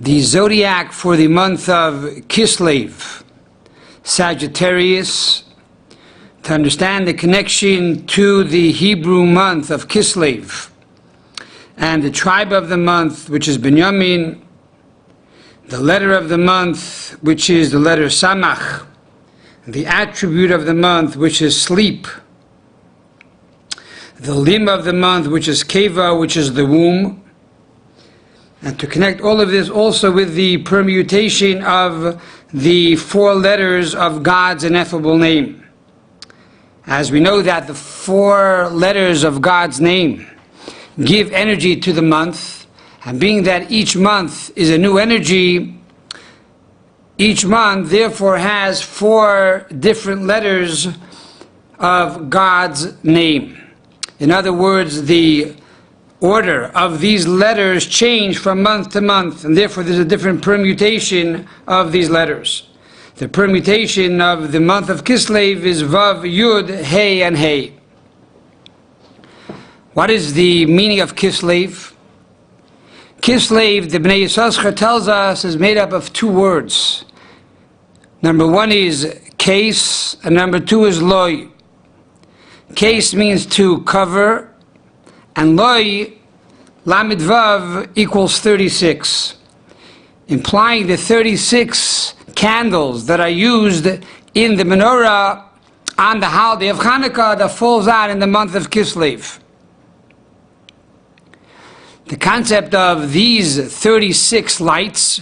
the zodiac for the month of Kislev, Sagittarius, to understand the connection to the Hebrew month of Kislev and the tribe of the month, which is Binyamin, the letter of the month, which is the letter Samach, the attribute of the month, which is sleep, the limb of the month, which is Keva, which is the womb, and to connect all of this also with the permutation of the 4 letters of God's ineffable name. As we know that the 4 letters of God's name give energy to the month, and being that each month is a new energy, each month therefore has 4 different letters of God's name. In other words, the order of these letters change from month to month, and therefore there's a different permutation of these letters. The permutation of the month of Kislev is Vav, Yud, Hey, and Hey. What is the meaning of Kislev? Kislev, the Bnei Yissaschar tells us, is made up of 2 words. Number 1 is case, and number 2 is loy. Case means to cover, and loy, Lamed Vav, equals 36, implying the 36 candles that are used in the menorah on the holiday of Hanukkah that falls out in the month of Kislev. The concept of these 36 lights,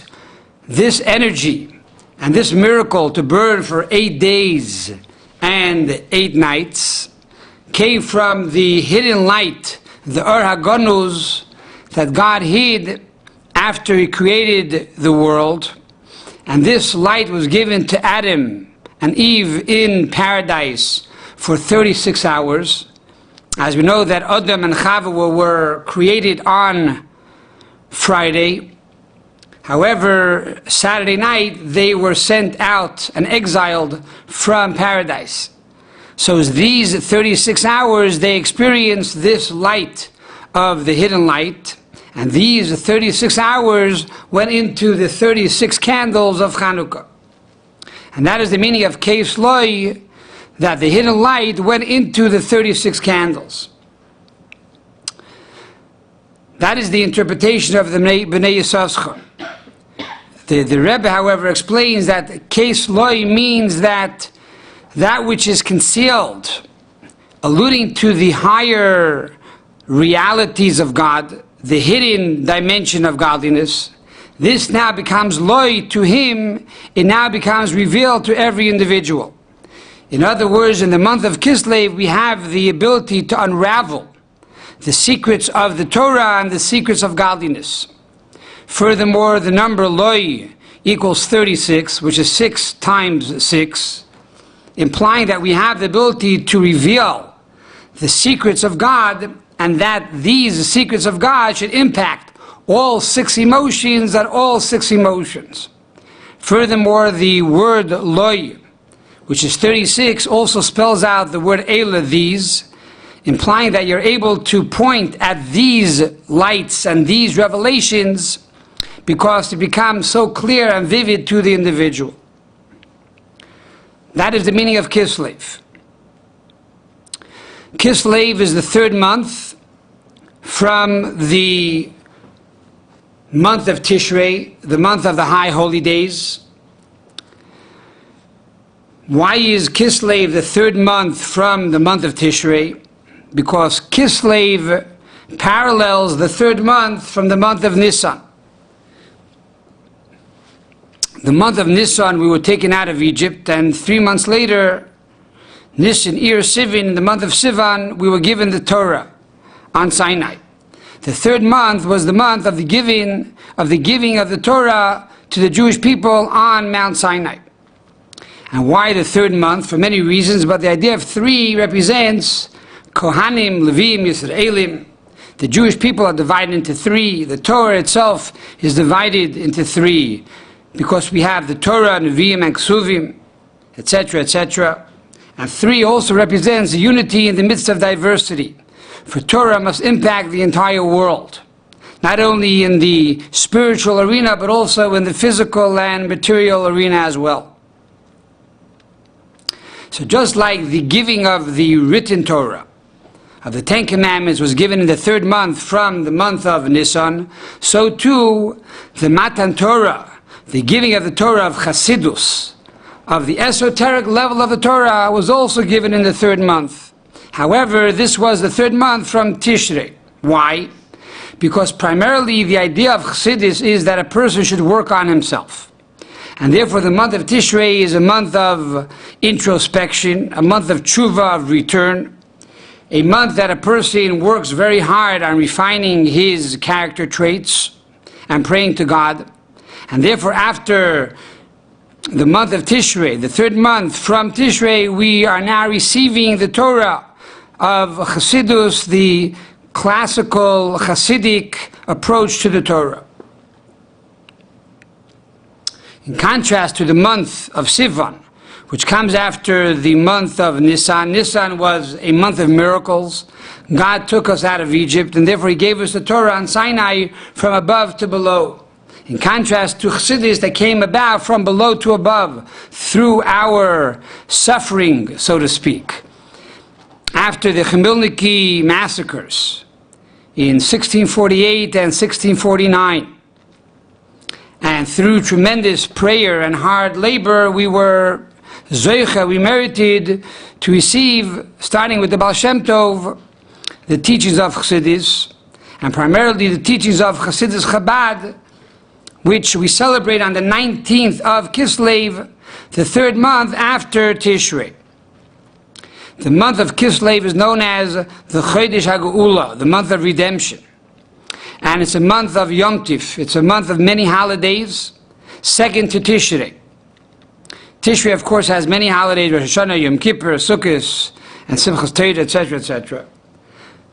this energy, and this miracle to burn for 8 days and 8 nights came from the hidden light, the Or HaGanuz, that God hid after He created the world. And this light was given to Adam and Eve in paradise for 36 hours. As we know that Adam and Chava were created on Friday. However, Saturday night they were sent out and exiled from paradise. So these 36 hours they experienced this light of the hidden light, and these 36 hours went into the 36 candles of Hanukkah. And that is the meaning of Keslo, that the hidden light went into the 36 candles. That is the interpretation of the Bnei Yissaschar. The Rabbi, however, explains that Keslo means that which is concealed, alluding to the higher realities of God, the hidden dimension of godliness. This now becomes loy to him, it now becomes revealed to every individual. In other words, in the month of Kislev, we have the ability to unravel the secrets of the Torah and the secrets of godliness. Furthermore, the number loy equals 36, which is 6 times 6, implying that we have the ability to reveal the secrets of God, and that these secrets of God should impact all 6 emotions and all 6 emotions. Furthermore, the word loy, which is 36, also spells out the word Eila, these, implying that you're able to point at these lights and these revelations because they become so clear and vivid to the individual. That is the meaning of Kislev. Kislev is the 3rd month from the month of Tishrei, the month of the high holy days. Why is Kislev the 3rd month from the month of Tishrei? Because Kislev parallels the 3rd month from the month of Nisan. The month of Nisan, we were taken out of Egypt, and 3 months later, Nisan, Sivan, in the month of Sivan, we were given the Torah on Sinai. The 3rd month was the month of the giving of the Torah to the Jewish people on Mount Sinai. And why the 3rd month? For many reasons, but the idea of 3 represents Kohanim, Levim, Yisraelim. The Jewish people are divided into 3. The Torah itself is divided into 3, because we have the Torah, Nevi'im, and Ksuvim, etc., etc. And 3 also represents the unity in the midst of diversity. For Torah must impact the entire world. not only in the spiritual arena, but also in the physical and material arena as well. So just like the giving of the written Torah, of the Ten Commandments, was given in the third month from the month of Nisan, so too the Matan Torah, the giving of the Torah of Hasidus, of the esoteric level of the Torah, was also given in the third month. However, this was the third month from Tishrei. Why? Because primarily the idea of Chassidus is that a person should work on himself. And therefore the month of Tishrei is a month of introspection, a month of tshuva, of return, a month that a person works very hard on refining his character traits and praying to God. And therefore after the month of Tishrei, the third month from Tishrei, we are now receiving the Torah of Chassidus, the classical Hasidic approach to the Torah. In contrast to the month of Sivan, which comes after the month of Nisan. Nisan was a month of miracles. God took us out of Egypt, and therefore He gave us the Torah on Sinai from above to below. In contrast to Chassidus that came about from below to above through our suffering, so to speak. After the Chmielnicki massacres in 1648 and 1649, and through tremendous prayer and hard labor, we were Zoicha, we merited to receive, starting with the Baal Shem Tov, the teachings of Chassidus, and primarily the teachings of Chassidus Chabad, which we celebrate on the 19th of Kislev, the third month after Tishrei. The month of Kislev is known as the Chodesh HaGeula, the month of redemption. And it's a month of Yom Tif. It's a month of many holidays, second to Tishrei. Tishrei, of course, has many holidays, Rosh Hashanah, Yom Kippur, Sukkot, and Simchas Torah, etc., etc.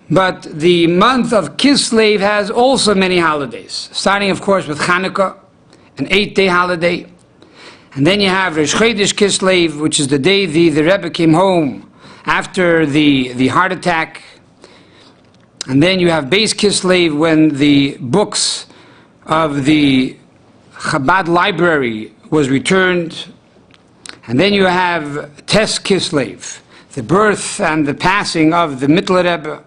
But the month of Kislev has also many holidays, starting, of course, with Hanukkah, an 8-day holiday. And then you have Rosh Chodesh Kislev, which is the day the Rebbe came home after the heart attack. And then you have Beis Kislev, when the books of the Chabad library was returned. And then you have Tes Kislev, the birth and the passing of the Mittler Rebbe.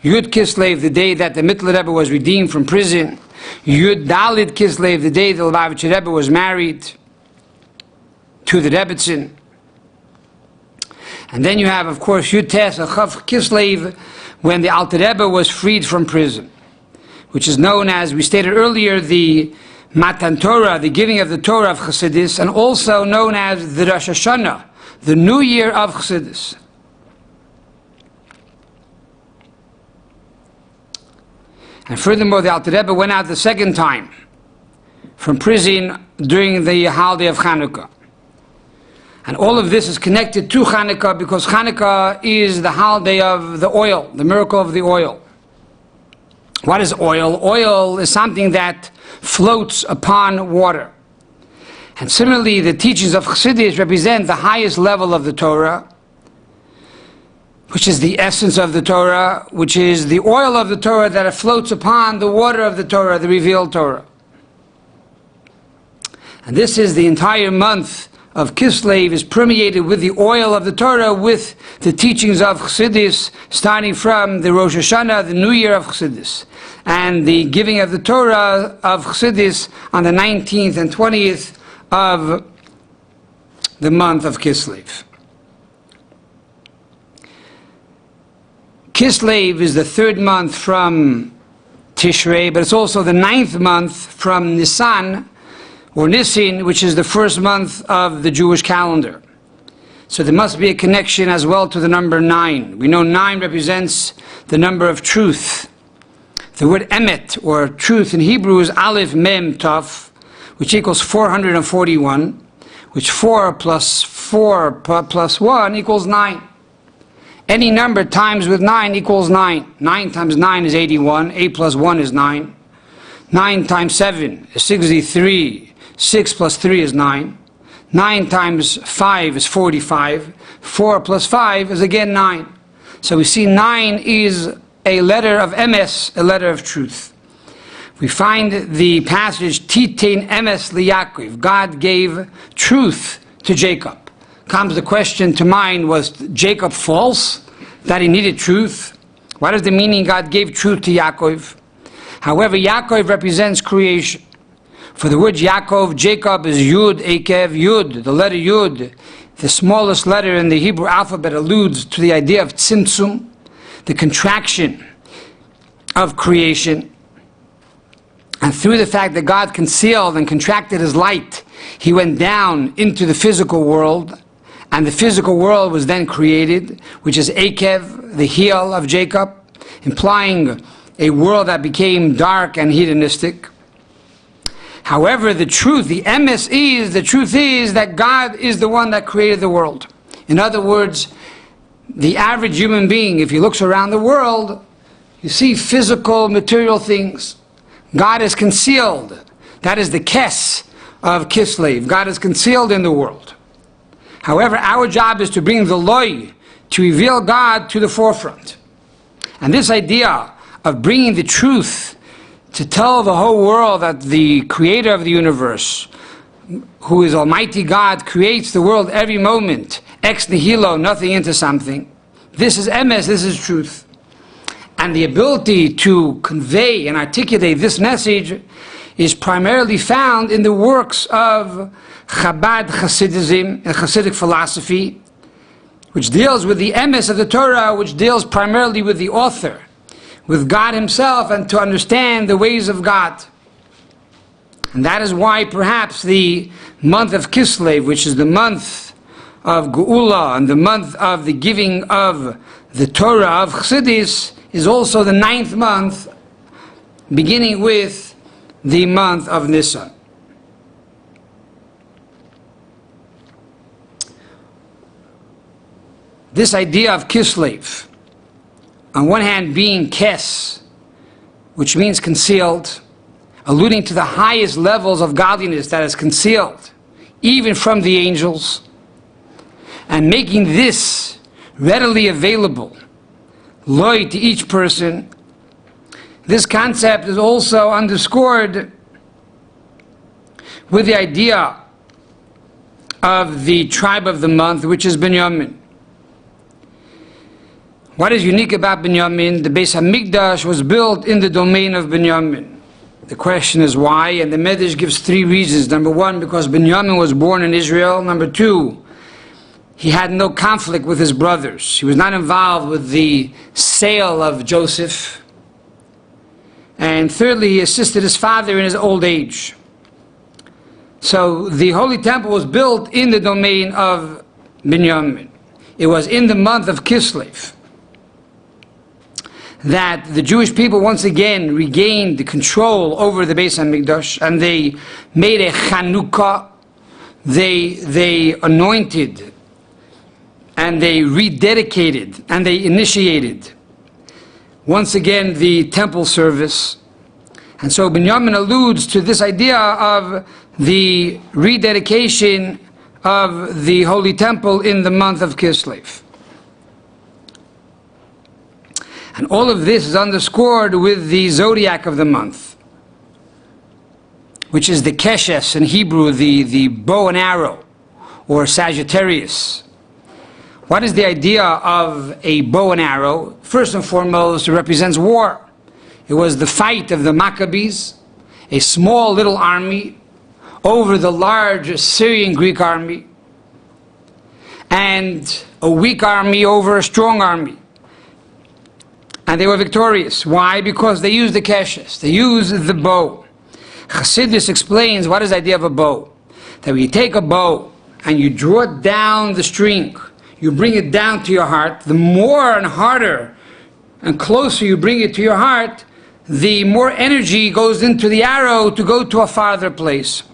Yud Kislev, the day that the Mittler Rebbe was redeemed from prison. Yud Dalit Kislev, the day the Lubavitcher Rebbe was married to the Rebbetzin. And then you have, of course, Yud Tes Achav Kislev, when the Alter Rebbe was freed from prison, which is known as, we stated earlier, the Matan Torah, the giving of the Torah of Chassidus, and also known as the Rosh Hashanah, the New Year of Chassidus. And furthermore, the Alter Rebbe went out the second time from prison during the holiday of Hanukkah. And all of this is connected to Hanukkah because Hanukkah is the holiday of the oil, the miracle of the oil. What is oil? Oil is something that floats upon water. And similarly, the teachings of Chassidus represent the highest level of the Torah, which is the essence of the Torah, which is the oil of the Torah that floats upon the water of the Torah, the revealed Torah. And this is the entire month of Kislev is permeated with the oil of the Torah, with the teachings of Chassidus, starting from the Rosh Hashanah, the New Year of Chassidus, and the giving of the Torah of Chassidus on the 19th and 20th of the month of Kislev. Kislev is the third month from Tishrei, but it's also the 9th month from Nisan, or Nisan, which is the first month of the Jewish calendar. So there must be a connection as well to the number 9. We know 9 represents the number of truth. The word emet, or truth in Hebrew, is aleph mem taf, which equals 441, which 4 plus 4 plus 1 equals 9. Any number times with 9 equals 9. 9 times 9 is 81. 8 plus 1 is 9. 9 times 7 is 63. 6 plus 3 is 9. 9 times 5 is 45. 4 plus 5 is again 9. So we see 9 is a letter of emes, a letter of truth. we find the passage, Titein emes liYaakov, God gave truth to Jacob. Comes the question to mind, was Jacob false, that he needed truth? What is the meaning God gave truth to Yaakov? However, Yaakov represents creation. For the word Yaakov, Jacob is Yud, a.k.a. Yud, the letter Yud. The smallest letter in the Hebrew alphabet alludes to the idea of tzimtzum, the contraction of creation. And through the fact that God concealed and contracted his light, he went down into the physical world, and the physical world was then created, which is Akev, the heel of Jacob, implying a world that became dark and hedonistic. However, the truth, the emes is, the truth is that God is the one that created the world. In other words, the average human being, if he looks around the world, you see physical, material things. God is concealed. That is the Kes of Kislev. God is concealed in the world. However, our job is to bring the Loi, to reveal God to the forefront. And this idea of bringing the truth to tell the whole world that the creator of the universe, who is Almighty God, creates the world every moment, ex nihilo, nothing into something. This is emes, this is truth. And the ability to convey and articulate this message is primarily found in the works of Chabad Hasidism and Hasidic philosophy, which deals with the emes of the Torah, which deals primarily with the author, with God himself, and to understand the ways of God. And that is why perhaps the month of Kislev, which is the month of Geula and the month of the giving of the Torah of Chassidus, is also the 9th month, beginning with the month of Nisan. This idea of Kislev, on one hand being kes, which means concealed, alluding to the highest levels of godliness that is concealed, even from the angels, and making this readily available, loy, to each person. This concept is also underscored with the idea of the tribe of the month, which is Binyamin. What is unique about Binyamin? The Beis HaMikdash was built in the domain of Binyamin. The question is why, and the Medrash gives 3 reasons. Number 1, because Binyamin was born in Israel. Number 2, he had no conflict with his brothers. He was not involved with the sale of Joseph. And thirdly, he assisted his father in his old age. So the Holy Temple was built in the domain of Binyamin. It was in the month of Kislev that the Jewish people once again regained the control over the Beis HaMikdash, and they made a Hanukkah. They anointed, and they rededicated, and they initiated once again the temple service. And so Binyamin alludes to this idea of the rededication of the Holy Temple in the month of Kislev. And all of this is underscored with the Zodiac of the month, which is the keshes in Hebrew, the bow and arrow, or Sagittarius. What is the idea of a bow and arrow? First and foremost, it represents war. It was the fight of the Maccabees, a small little army, over the large Syrian Greek army, and a weak army over a strong army. And they were victorious. Why? Because they used the keshes. They used the bow. Chassidus explains what is the idea of a bow. That when you take a bow and you draw it down the string, you bring it down to your heart, the more and harder and closer you bring it to your heart, the more energy goes into the arrow to go to a farther place.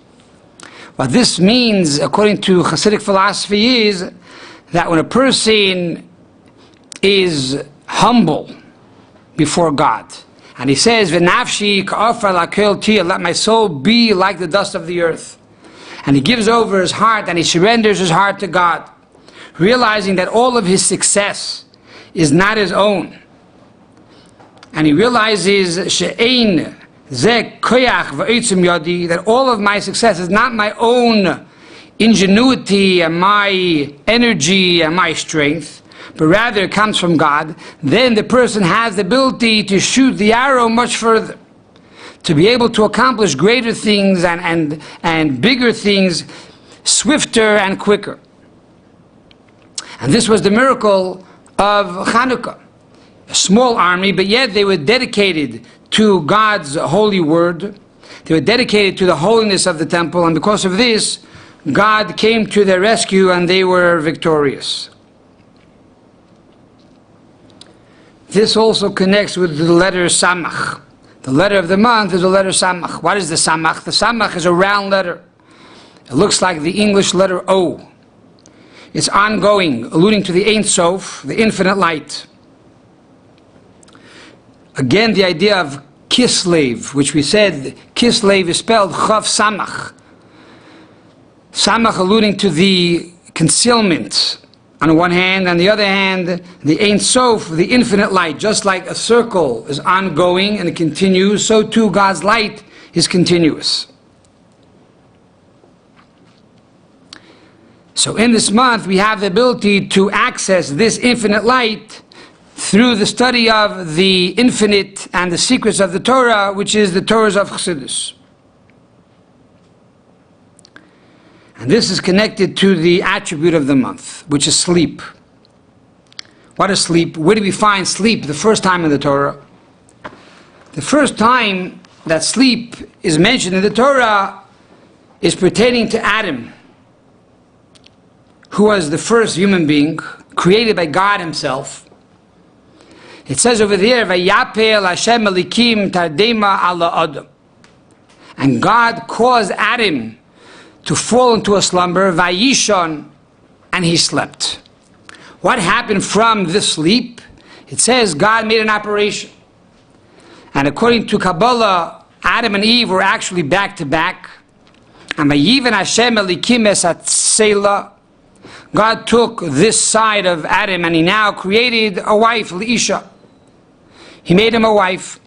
What this means, according to Hasidic philosophy, is that when a person is humble before God, and he says, "V'nafshi ka'afar lakel tia," let my soul be like the dust of the earth, and he gives over his heart and he surrenders his heart to God, realizing that all of his success is not his own, and he realizes she'ein that all of my success is not my own ingenuity and my energy and my strength, but rather it comes from God, then the person has the ability to shoot the arrow much further, to be able to accomplish greater things and bigger things swifter and quicker. And this was the miracle of Hanukkah. A small army, but yet they were dedicated to God's holy word. They were dedicated to the holiness of the temple, and because of this, God came to their rescue and they were victorious. This also connects with the letter Samach. The letter of the month is the letter Samach. What is the Samach? The Samach is a round letter. It looks like the English letter O. It's ongoing, alluding to the Ein Sof, the infinite light. Again, the idea of Kislev, which we said Kislev is spelled Chav Samach. Samach alluding to the concealment on one hand, on the other hand, the Ein Sof, the infinite light. Just like a circle is ongoing and it continues, so too God's light is continuous. So in this month, we have the ability to access this infinite light through the study of the infinite and the secrets of the Torah, which is the Torahs of Chassidus. And this is connected to the attribute of the month, which is sleep. What is sleep? Where do we find sleep the first time in the Torah? The first time that sleep is mentioned in the Torah is pertaining to Adam, who was the first human being created by God himself. It says over there, Vayapel Hashem Elikim Tardema ala Adam. And God caused Adam to fall into a slumber, Vayishon, and he slept. What happened from this sleep? It says God made an operation. And according to Kabbalah, Adam and Eve were actually back to back. And Vayiven Hashem Elikim Esat Selah. God took this side of Adam and he now created a wife, Leisha. He made him a wife.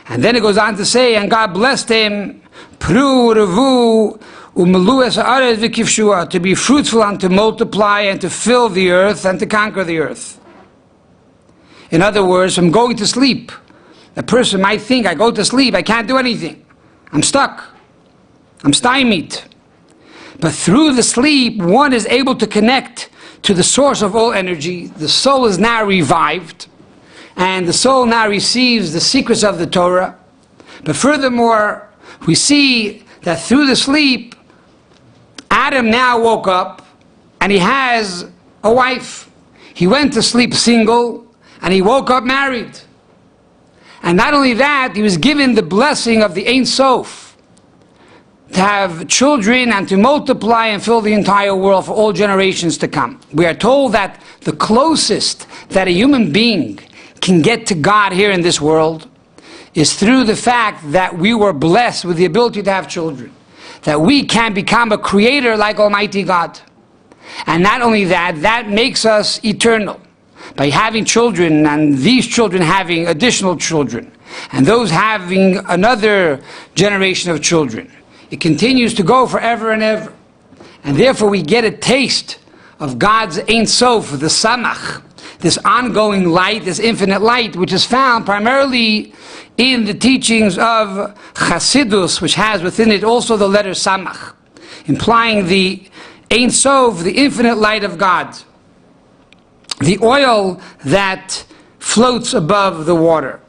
And then it goes on to say, and God blessed him, Pru, Revu, Umelues Haaretz v'Kifshua, to be fruitful and to multiply and to fill the earth and to conquer the earth. In other words, from going to sleep, a person might think, I go to sleep, I can't do anything. I'm stuck. I'm stymied. But through the sleep, one is able to connect to the source of all energy. The soul is now revived, and the soul now receives the secrets of the Torah. But furthermore, we see that through the sleep, Adam now woke up, and he has a wife. He went to sleep single, and he woke up married. And not only that, he was given the blessing of the Ein Sof, to have children and to multiply and fill the entire world for all generations to come. We are told that the closest that a human being can get to God here in this world is through the fact that we were blessed with the ability to have children, that we can become a creator like Almighty God. And not only that, that makes us eternal by having children, and these children having additional children, and those having another generation of children. It continues to go forever and ever. And therefore we get a taste of God's Ein Sof, the Samach, this ongoing light, this infinite light, which is found primarily in the teachings of Hasidus, which has within it also the letter Samach, implying the Ein Sof, the infinite light of God, the oil that floats above the water.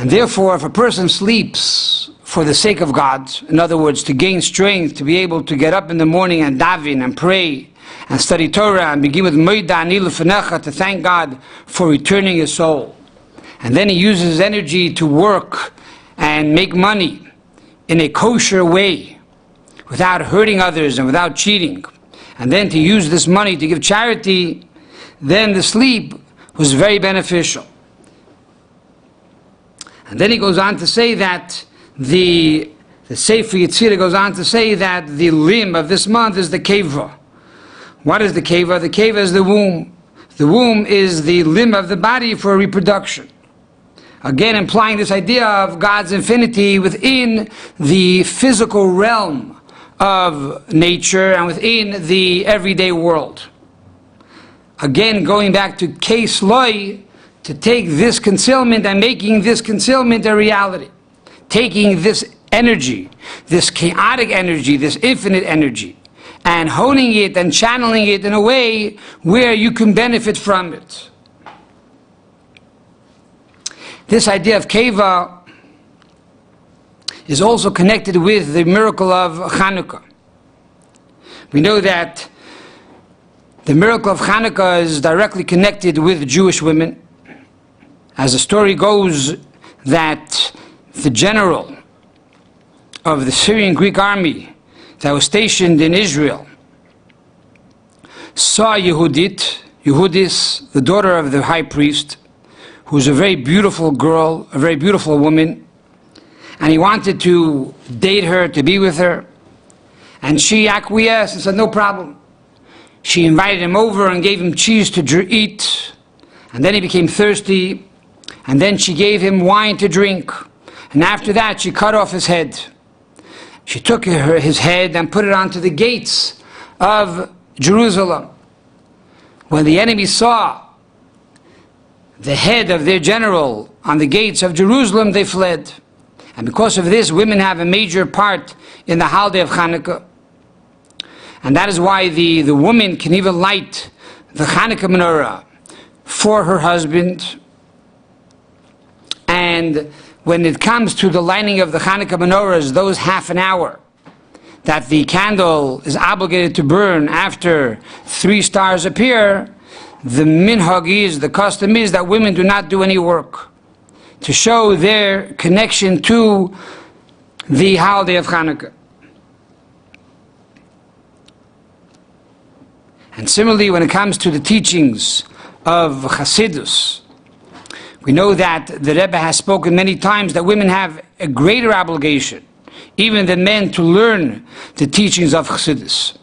And therefore, if a person sleeps for the sake of God, in other words, to gain strength, to be able to get up in the morning and daven and pray and study Torah and begin with Moida Ani L'Fanecha, to thank God for returning his soul. And then he uses his energy to work and make money in a kosher way, without hurting others and without cheating. And then to use this money to give charity, then the sleep was very beneficial. And then he goes on to say that the Sefer Yetzirah goes on to say that the limb of this month is the keva, What is the keva? The keva is the womb. The womb is the limb of the body for reproduction. Again, implying this idea of God's infinity within the physical realm of nature and within the everyday world. Again, going back to keslo, to take this concealment and making this concealment a reality. Taking this energy, this chaotic energy, this infinite energy, and honing it and channeling it in a way where you can benefit from it. This idea of keva is also connected with the miracle of Hanukkah. We know that the miracle of Hanukkah is directly connected with Jewish women. As the story goes, that the general of the Syrian Greek army that was stationed in Israel saw Yehudis, the daughter of the high priest, who was a very beautiful girl, a very beautiful woman, and he wanted to date her, to be with her, and she acquiesced and said, no problem. She invited him over and gave him cheese to eat, and then he became thirsty, and then she gave him wine to drink, and after that she cut off his head. She took his head and put it onto the gates of Jerusalem. When the enemy saw the head of their general on the gates of Jerusalem, they fled. And because of this, women have a major part in the holiday of Hanukkah. And that is why the woman can even light the Hanukkah menorah for her husband. And when it comes to the lighting of the Hanukkah menorahs, those half an hour that the candle is obligated to burn after 3 stars appear, the minhag is, the custom is that women do not do any work to show their connection to the holiday of Hanukkah. And similarly, when it comes to the teachings of Hasidus, we know that the Rebbe has spoken many times that women have a greater obligation, even than men, to learn the teachings of Hasidus,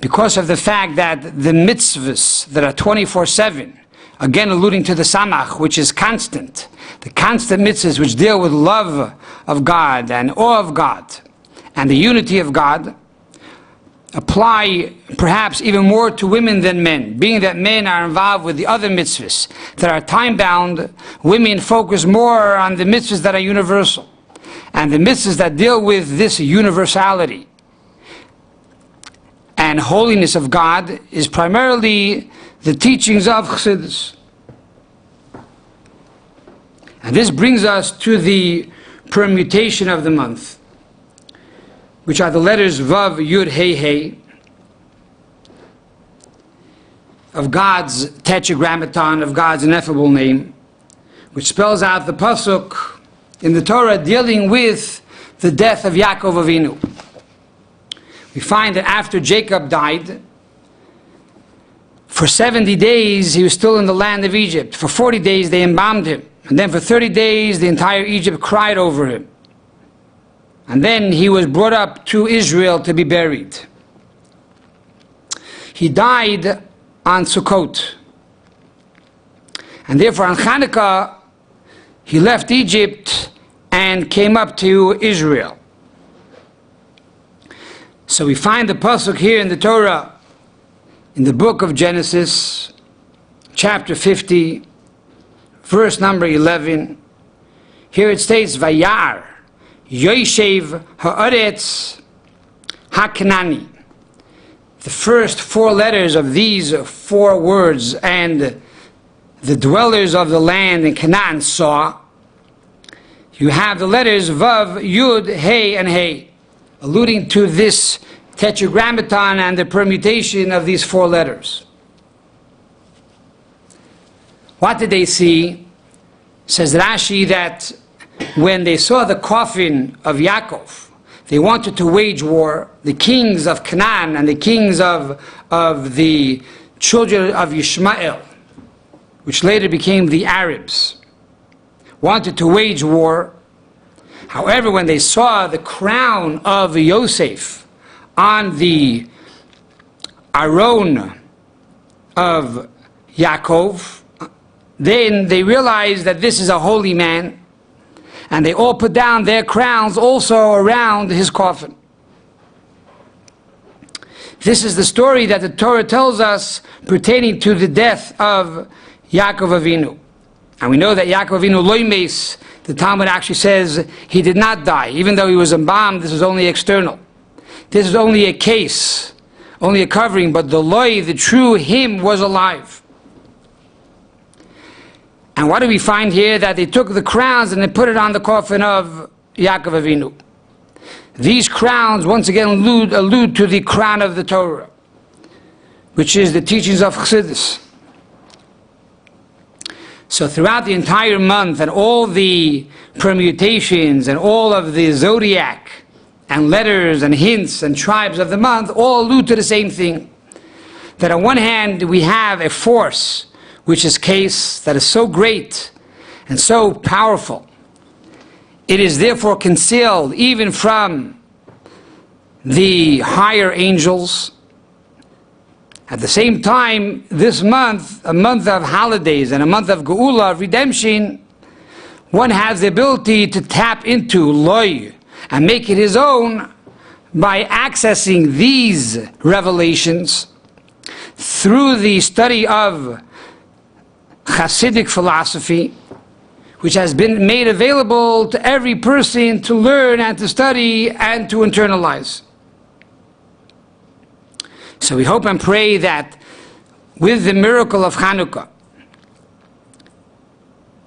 because of the fact that the mitzvahs that are 24/7, again alluding to the samach, which is constant, the constant mitzvahs which deal with love of God and awe of God and the unity of God, apply perhaps even more to women than men. Being that men are involved with the other mitzvahs that are time-bound, women focus more on the mitzvahs that are universal. And the mitzvahs that deal with this universality and holiness of God is primarily the teachings of Chassidus. And this brings us to the permutation of the month, which are the letters Vav, Yud, Hey, Hey, of God's tetragrammaton, of God's ineffable name, which spells out the pasuk in the Torah dealing with the death of Yaakov Avinu. We find that after Jacob died, for 70 days he was still in the land of Egypt. For 40 days they embalmed him. And then for 30 days the entire Egypt cried over him. And then he was brought up to Israel to be buried. He died on Sukkot. And therefore on Hanukkah, he left Egypt and came up to Israel. So we find the pasuk here in the Torah, in the book of Genesis, chapter 50, verse number 11. Here it states, Vayar Yoshev ha'aretz ha'kanani. The first 4 letters of these 4 words, and the dwellers of the land in Canaan saw. You have the letters Vav, Yud, Hey, and Hey, alluding to this tetragrammaton and the permutation of these 4 letters. What did they see? Says Rashi that when they saw the coffin of Yaakov, they wanted to wage war. The kings of Canaan and the kings of the children of Ishmael, which later became the Arabs, wanted to wage war. However, when they saw the crown of Yosef on the Aron of Yaakov, then they realized that this is a holy man, and they all put down their crowns also around his coffin. This is the story that the Torah tells us pertaining to the death of Yaakov Avinu. And we know that Yaakov Avinu loimes, the Talmud actually says he did not die. Even though he was embalmed, this was only external. This is only a case, only a covering, but the loy, the true him, was alive. And what do we find here? That they took the crowns and they put it on the coffin of Yaakov Avinu. These crowns, once again, allude to the crown of the Torah, which is the teachings of Chassidus. So throughout the entire month, and all the permutations, and all of the zodiac, and letters, and hints, and tribes of the month, all allude to the same thing. That on one hand, we have a force, which is case, that is so great, and so powerful. It is therefore concealed even from the higher angels. At the same time, this month, a month of holidays and a month of geula, of redemption, one has the ability to tap into loy and make it his own by accessing these revelations through the study of Hasidic philosophy, which has been made available to every person to learn and to study and to internalize. So we hope and pray that with the miracle of Hanukkah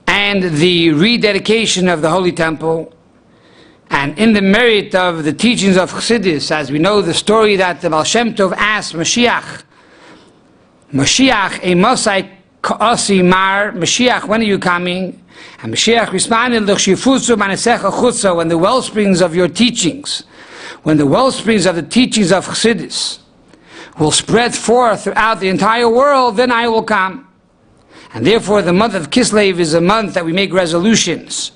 and the rededication of the Holy Temple, and in the merit of the teachings of Chassidus, as we know the story that the Baal Shem Tov asked Mashiach, a Mosai Ka'asi Mar, Mashiach, when are you coming? And Mashiach responded, when the wellsprings of your teachings, when the wellsprings of the teachings of Chassidus will spread forth throughout the entire world, then I will come. And therefore the month of Kislev is a month that we make resolutions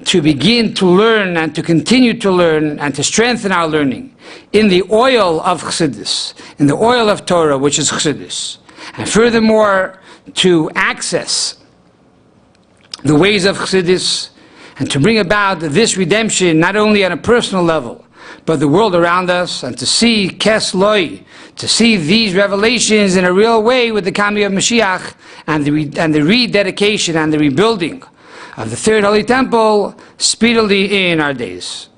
to begin to learn and to continue to learn and to strengthen our learning in the oil of Chassidus, in the oil of Torah, which is Chassidus. And furthermore, to access the ways of Chassidus and to bring about this redemption not only on a personal level, but the world around us, and to see Keslo, to see these revelations in a real way with the coming of Mashiach and the rededication and the rebuilding of the Third Holy Temple speedily in our days.